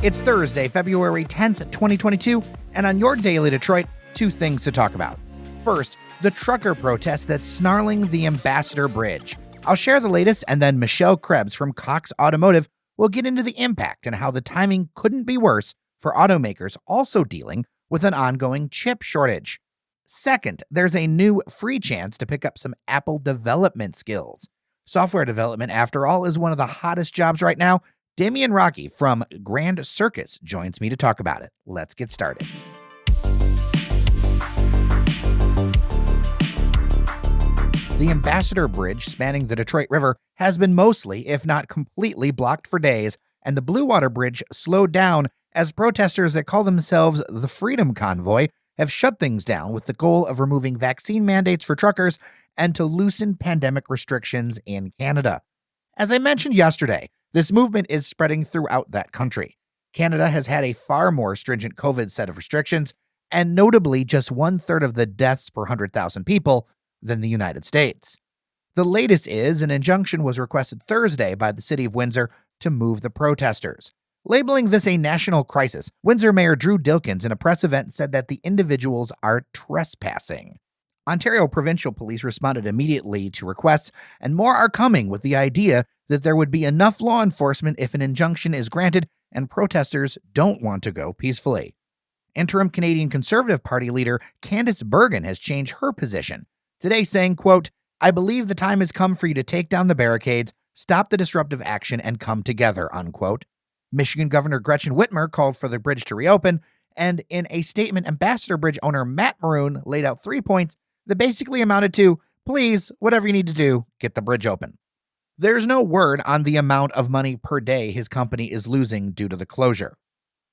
It's Thursday, February 10th, 2022, and on your Daily Detroit, two things to talk about. First, the trucker protest that's snarling the Ambassador Bridge. I'll share the latest, and then Michelle Krebs from Cox Automotive will get into the impact and how the timing couldn't be worse for automakers also dealing with an ongoing chip shortage. Second, there's a new free chance to pick up some Apple development skills. Software development, after all, is one of the hottest jobs right now. Damien Rocci from Grand Circus joins me to talk about it. Let's get started. The Ambassador Bridge spanning the Detroit River has been mostly, if not completely, blocked for days, and the Blue Water Bridge slowed down as protesters that call themselves the Freedom Convoy have shut things down with the goal of removing vaccine mandates for truckers and to loosen pandemic restrictions in Canada. As I mentioned yesterday, this movement is spreading throughout that country. Canada has had a far more stringent COVID set of restrictions, and notably just 1/3 of the deaths per 100,000 people than the United States. The latest is an injunction was requested Thursday by the city of Windsor to move the protesters. Labeling this a national crisis, Windsor Mayor Drew Dilkins in a press event said that the individuals are trespassing. Ontario Provincial Police responded immediately to requests, and more are coming with the idea that there would be enough law enforcement if an injunction is granted and protesters don't want to go peacefully. Interim Canadian Conservative Party leader Candice Bergen has changed her position, today saying, quote, "I believe the time has come for you to take down the barricades, stop the disruptive action, and come together," unquote. Michigan Governor Gretchen Whitmer called for the bridge to reopen, and in a statement, Ambassador Bridge owner Matt Maroon laid out 3 points that basically amounted to, please, whatever you need to do, get the bridge open. There's no word on the amount of money per day his company is losing due to the closure.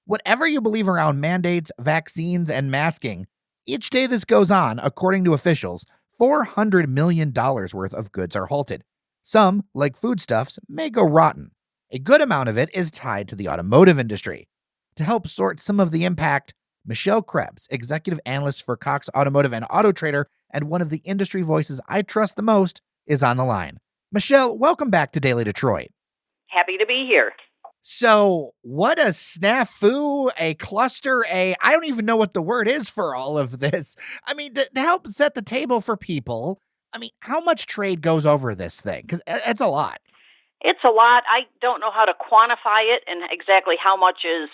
Whatever you believe around mandates, vaccines, and masking, each day this goes on, according to officials, $400 million worth of goods are halted. Some, like foodstuffs, may go rotten. A good amount of it is tied to the automotive industry. To help sort some of the impact, Michelle Krebs, executive analyst for Cox Automotive and Autotrader, and one of the industry voices I trust the most, is on the line. Michelle, welcome back to Daily Detroit. Happy to be here. So, what a snafu, a cluster, I don't even know what the word is for all of this. I mean, to help set the table for people, I mean, how much trade goes over this thing? Because it's a lot. It's a lot. I don't know how to quantify it and exactly how much is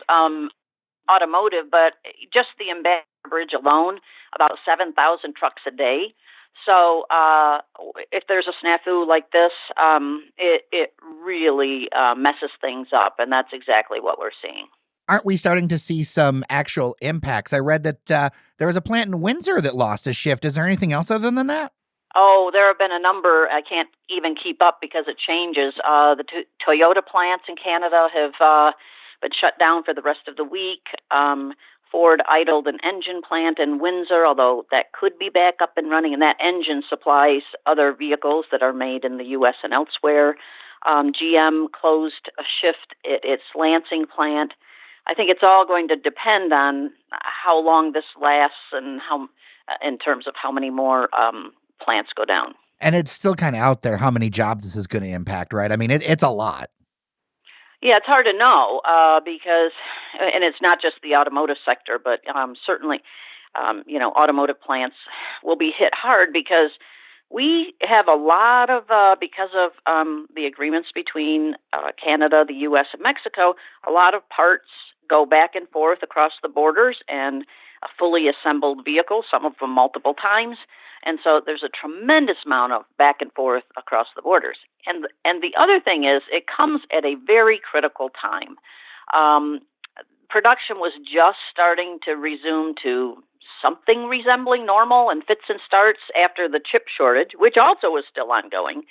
automotive, but just the Ambassador Bridge alone, about 7,000 trucks a day. So if there's a snafu like this, it really messes things up, and that's exactly what we're seeing. Aren't we starting to see some actual impacts? I read that there was a plant in Windsor that lost a shift. Is there anything else other than that? Oh, there have been a number. I can't even keep up because it changes. The Toyota plants in Canada have been shut down for the rest of the week. Ford idled an engine plant in Windsor, although that could be back up and running, and that engine supplies other vehicles that are made in the U.S. and elsewhere. GM closed a shift at its Lansing plant. I think it's all going to depend on how long this lasts and how, in terms of how many more plants go down. And it's still kind of out there how many jobs this is going to impact, right? I mean, it's a lot. Yeah, it's hard to know because, and it's not just the automotive sector, but certainly, automotive plants will be hit hard because we have a lot of, because of the agreements between Canada, the U.S., and Mexico, a lot of parts go back and forth across the borders and fully assembled vehicles, some of them multiple times. And so there's a tremendous amount of back and forth across the borders. And the other thing is it comes at a very critical time. Production was just starting to resume to something resembling normal and fits and starts after the chip shortage, which also is still ongoing.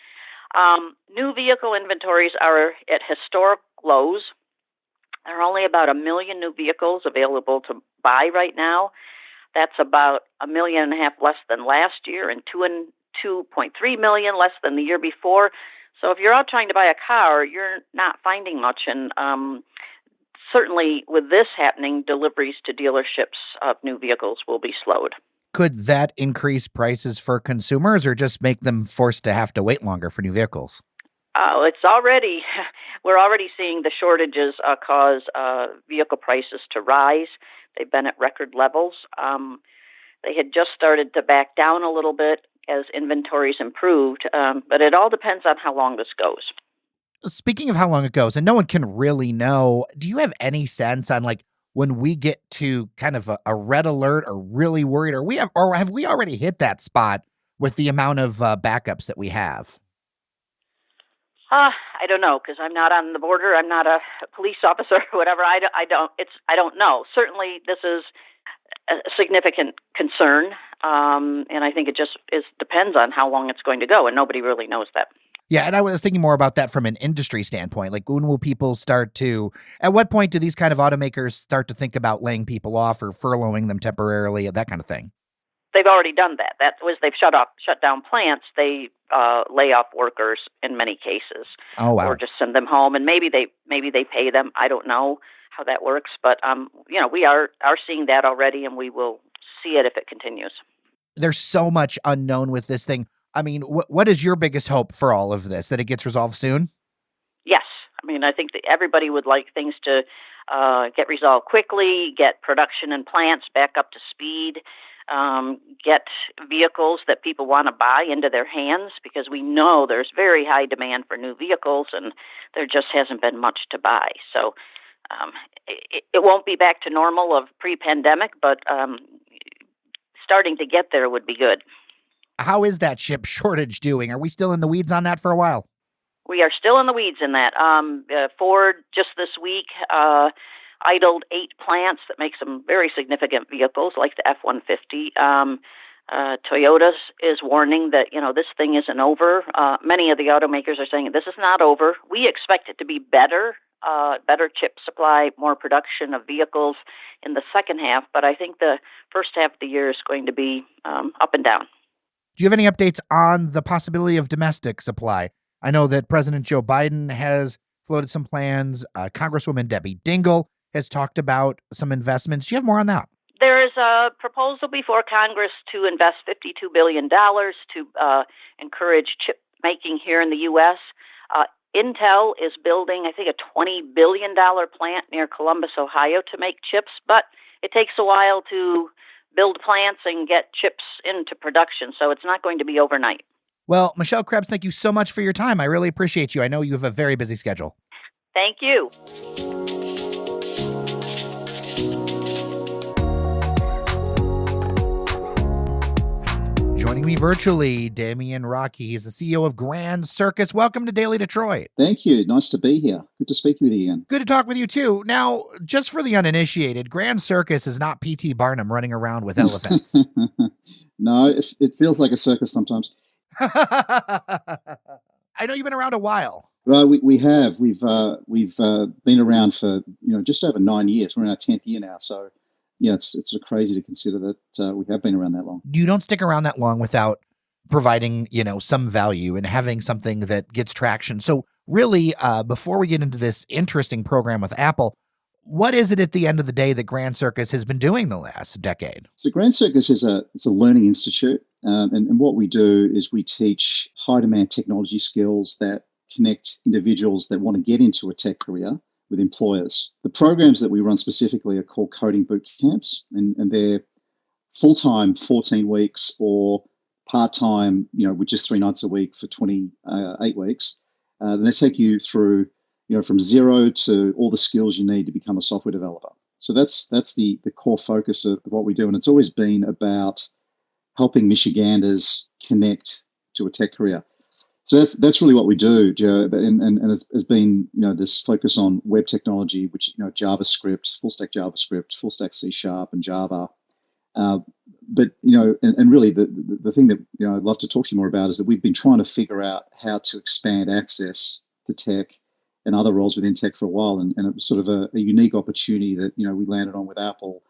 New vehicle inventories are at historic lows. There are only about 1 million new vehicles available to buy right now. That's about 1.5 million less than last year and 2.3 million less than the year before. So if you're out trying to buy a car, you're not finding much. And certainly with this happening, deliveries to dealerships of new vehicles will be slowed. Could that increase prices for consumers or just make them forced to have to wait longer for new vehicles? It's already, we're already seeing the shortages cause vehicle prices to rise. They've been at record levels. They had just started to back down a little bit as inventories improved, but it all depends on how long this goes. Speaking of how long it goes, and no one can really know, do you have any sense on like when we get to kind of a red alert or really worried, or have we already hit that spot with the amount of backups that we have? I don't know because I'm not on the border. I'm not a police officer or whatever. I don't know. Certainly, this is a significant concern, and I think it just depends on how long it's going to go, and nobody really knows that. Yeah, and I was thinking more about that from an industry standpoint. Like, when will people start to, at what point do these kind of automakers start to think about laying people off or furloughing them temporarily, that kind of thing? They've already done that. That was they've shut down plants. They lay off workers in many cases, Oh, wow. or just send them home, and maybe they pay them. I don't know how that works, but we are seeing that already, and we will see it if it continues. There's so much unknown with this thing. I mean, what is your biggest hope for all of this? That it gets resolved soon? Yes, I mean I think that everybody would like things to get resolved quickly, get production and plants back up to speed. Get vehicles that people want to buy into their hands because we know there's very high demand for new vehicles and there just hasn't been much to buy. So it won't be back to normal of pre-pandemic, but starting to get there would be good. How is that chip shortage doing? Are we still in the weeds on that for a while? We are still in the weeds in that. Ford just this week idled 8 plants that make some very significant vehicles like the F-150. Toyota is warning that, this thing isn't over. Many of the automakers are saying this is not over. We expect it to be better chip supply, more production of vehicles in the second half, but I think the first half of the year is going to be up and down. Do you have any updates on the possibility of domestic supply? I know that President Joe Biden has floated some plans. Congresswoman Debbie Dingell has talked about some investments. Do you have more on that? There is a proposal before Congress to invest $52 billion to encourage chip making here in the U.S. Intel is building, I think, a $20 billion plant near Columbus, Ohio to make chips, but it takes a while to build plants and get chips into production, so it's not going to be overnight. Well, Michelle Krebs, thank you so much for your time. I really appreciate you. I know you have a very busy schedule. Thank you. Joining me virtually, Damien Rocci. He's the CEO of Grand Circus. Welcome to Daily Detroit. Thank you. Nice to be here. Good to speak with you again. Good to talk with you, too. Now, just for the uninitiated, Grand Circus is not P.T. Barnum running around with elephants. No, it feels like a circus sometimes. I know you've been around a while. Right, we have. We've been around for just over 9 years. We're in our 10th year now, so yeah, it's sort of crazy to consider that we have been around that long. You don't stick around that long without providing some value and having something that gets traction. So really, before we get into this interesting program with Apple, what is it at the end of the day that Grand Circus has been doing the last decade? So Grand Circus is a learning institute, and what we do is we teach high demand technology skills that connect individuals that want to get into a tech career with employers. The programs that we run specifically are called coding boot camps, and they're full-time 14 weeks or part-time, with just 3 nights a week for 28 weeks. Then they take you through, from zero to all the skills you need to become a software developer. So that's the core focus of what we do, and it's always been about helping Michiganders connect to a tech career. So that's really what we do, Joe. And it's been this focus on web technology, which JavaScript, full stack JavaScript, full stack C# and Java. But and really the thing that I'd love to talk to you more about is that we've been trying to figure out how to expand access to tech and other roles within tech for a while, and it was sort of a unique opportunity that we landed on with Apple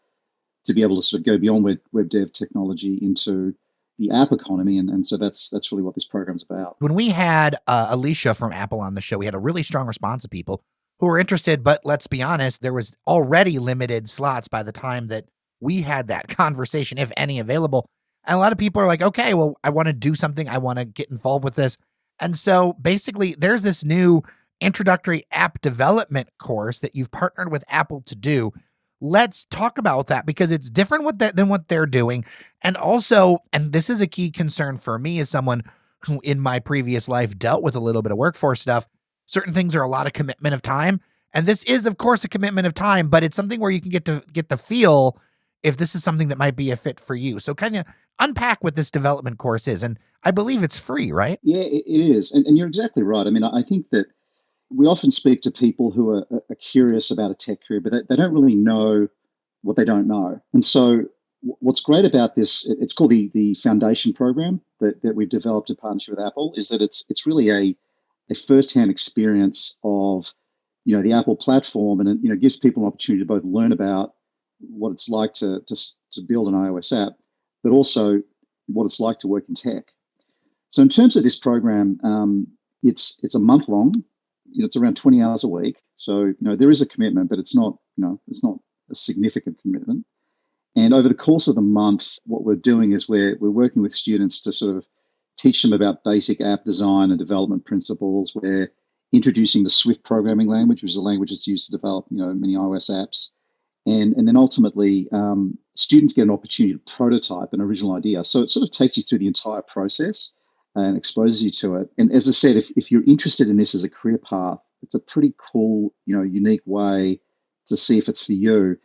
to be able to sort of go beyond web dev technology into the app economy, and so that's really what this program's about. When we had Alicia from Apple on the show, we had a really strong response of people who were interested, but let's be honest, there was already limited slots by the time that we had that conversation, if any available. And a lot of people are like, okay, well, I want to do something. I want to get involved with this. And so basically, there's this new introductory app development course that you've partnered with Apple to do. Let's talk about that because it's different than what they're doing. And also, and this is a key concern for me as someone who in my previous life dealt with a little bit of workforce stuff, certain things are a lot of commitment of time. And this is, of course, a commitment of time, but it's something where you can get the feel if this is something that might be a fit for you. So kind of unpack what this development course is. And I believe it's free, right? Yeah, it is. And you're exactly right. I mean, I think that we often speak to people who are curious about a tech career, but they don't really know what they don't know. And so what's great about this, it's called the foundation program that we've developed in partnership with Apple, is that it's really a first-hand experience of, the Apple platform, and it gives people an opportunity to both learn about what it's like to build an iOS app, but also what it's like to work in tech. So in terms of this program, it's a month long. It's around 20 hours a week. So, there is a commitment, but it's not a significant commitment. And over the course of the month, what we're doing is we're working with students to sort of teach them about basic app design and development principles. We're introducing the Swift programming language, which is a language that's used to develop, many iOS apps. And then ultimately, students get an opportunity to prototype an original idea. So it sort of takes you through the entire process and exposes you to it. And as I said, if you're interested in this as a career path, it's a pretty cool, unique way to see if it's for you.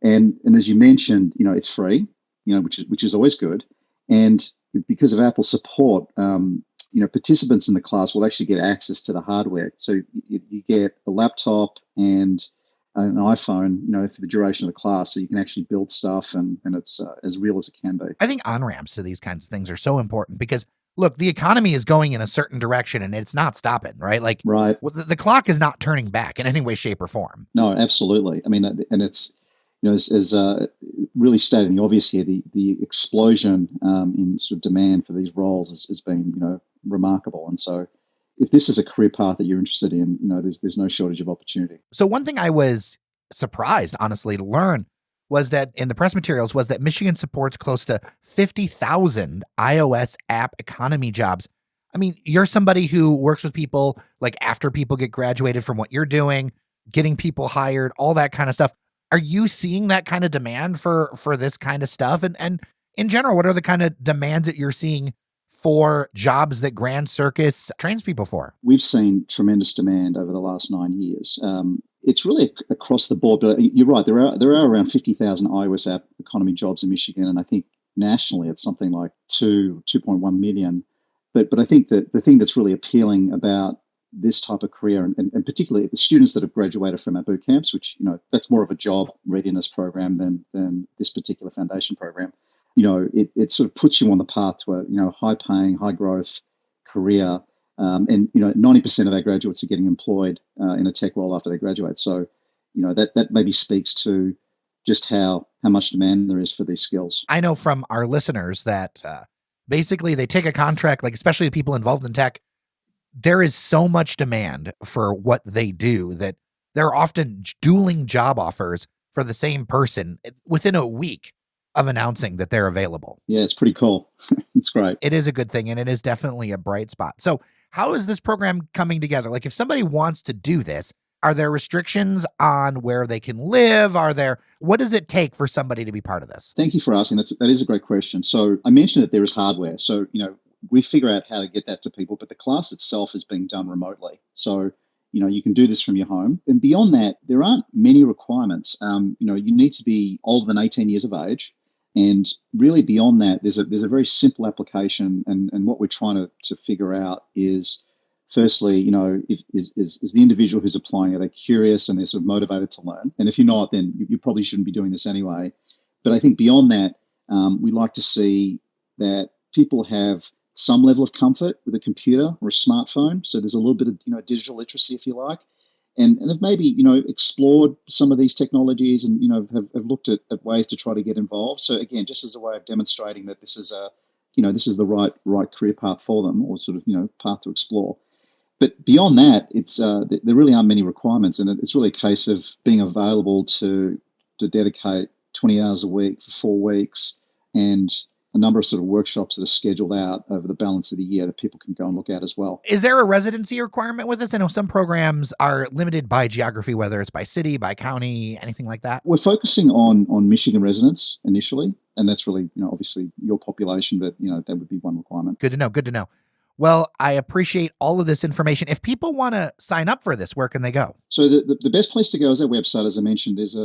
And as you mentioned, it's free, which is always good. And because of Apple support, participants in the class will actually get access to the hardware. So you get a laptop and an iPhone, for the duration of the class, so you can actually build stuff, and it's as real as it can be. I think on-ramps to these kinds of things are so important because, look, the economy is going in a certain direction and it's not stopping, right? Like, right. The clock is not turning back in any way, shape, or form. No, absolutely. I mean, and it's, as really stating the obvious here, the explosion in sort of demand for these roles has been, remarkable. And so if this is a career path that you're interested in, there's no shortage of opportunity. So one thing I was surprised, honestly, to learn was that in the press materials was that Michigan supports close to 50,000 iOS app economy jobs. I mean, you're somebody who works with people like after people get graduated from what you're doing, getting people hired, all that kind of stuff. Are you seeing that kind of demand for this kind of stuff? And in general, what are the kind of demands that you're seeing for jobs that Grand Circus trains people for? We've seen tremendous demand over the last 9 years. It's really across the board, but you're right. There are around 50,000 iOS app economy jobs in Michigan, and I think nationally it's something like 2.1 million. But I think that the thing that's really appealing about this type of career, and particularly the students that have graduated from our boot camps, which that's more of a job readiness program than this particular foundation program. It sort of puts you on the path to a high paying, high growth career. And 90% of our graduates are getting employed in a tech role after they graduate. So, that maybe speaks to just how much demand there is for these skills. I know from our listeners that basically they take a contract, like especially the people involved in tech, there is so much demand for what they do that there are often dueling job offers for the same person within a week of announcing that they're available. Yeah, it's pretty cool. It's great. It is a good thing, and it is definitely a bright spot. So how is this program coming together? Like if somebody wants to do this, are there restrictions on where they can live? What does it take for somebody to be part of this? Thank you for asking. That is a great question. So I mentioned that there is hardware. So, we figure out how to get that to people, but the class itself is being done remotely. So, you can do this from your home. And beyond that, there aren't many requirements. You need to be older than 18 years of age. And really beyond that, there's a very simple application. And what we're trying to figure out is, firstly, is the individual who's applying, are they curious and they're sort of motivated to learn? And if you're not, then you probably shouldn't be doing this anyway. But I think beyond that, we like to see that people have some level of comfort with a computer or a smartphone. So there's a little bit of digital literacy, if you like. And have maybe, explored some of these technologies and, have looked at ways to try to get involved. So again, just as a way of demonstrating that this is the right career path for them, or sort of, path to explore. But beyond that, it's there really aren't many requirements, and it's really a case of being available to dedicate 20 hours a week for 4 weeks, and a number of sort of workshops that are scheduled out over the balance of the year that people can go and look at as well. Is there a residency requirement with this? I know some programs are limited by geography, whether it's by city, by county, anything like that. We're focusing on Michigan residents initially, and that's really, obviously your population, but, that would be one requirement. Good to know. Good to know. Well, I appreciate all of this information. If people want to sign up for this, where can they go? So the best place to go is our website. As I mentioned, there's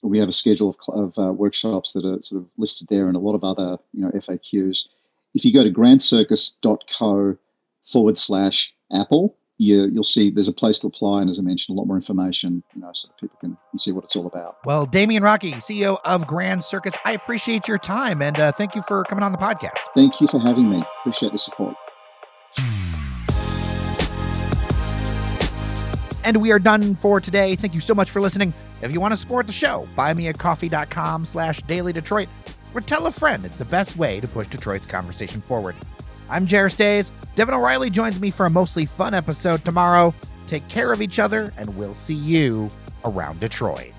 we have a schedule of workshops that are sort of listed there and a lot of other, FAQs. If you go to grandcircus.co/Apple, you'll see there's a place to apply. And as I mentioned, a lot more information, so that people can see what it's all about. Well, Damien Rocci, CEO of Grand Circus, I appreciate your time and thank you for coming on the podcast. Thank you for having me. Appreciate the support. And we are done for today. Thank you so much for listening. If you want to support the show, buymeacoffee.com/dailydetroit or tell a friend. It's the best way to push Detroit's conversation forward. I'm Jer Stays. Devin O'Reilly joins me for a mostly fun episode tomorrow. Take care of each other, and we'll see you around Detroit.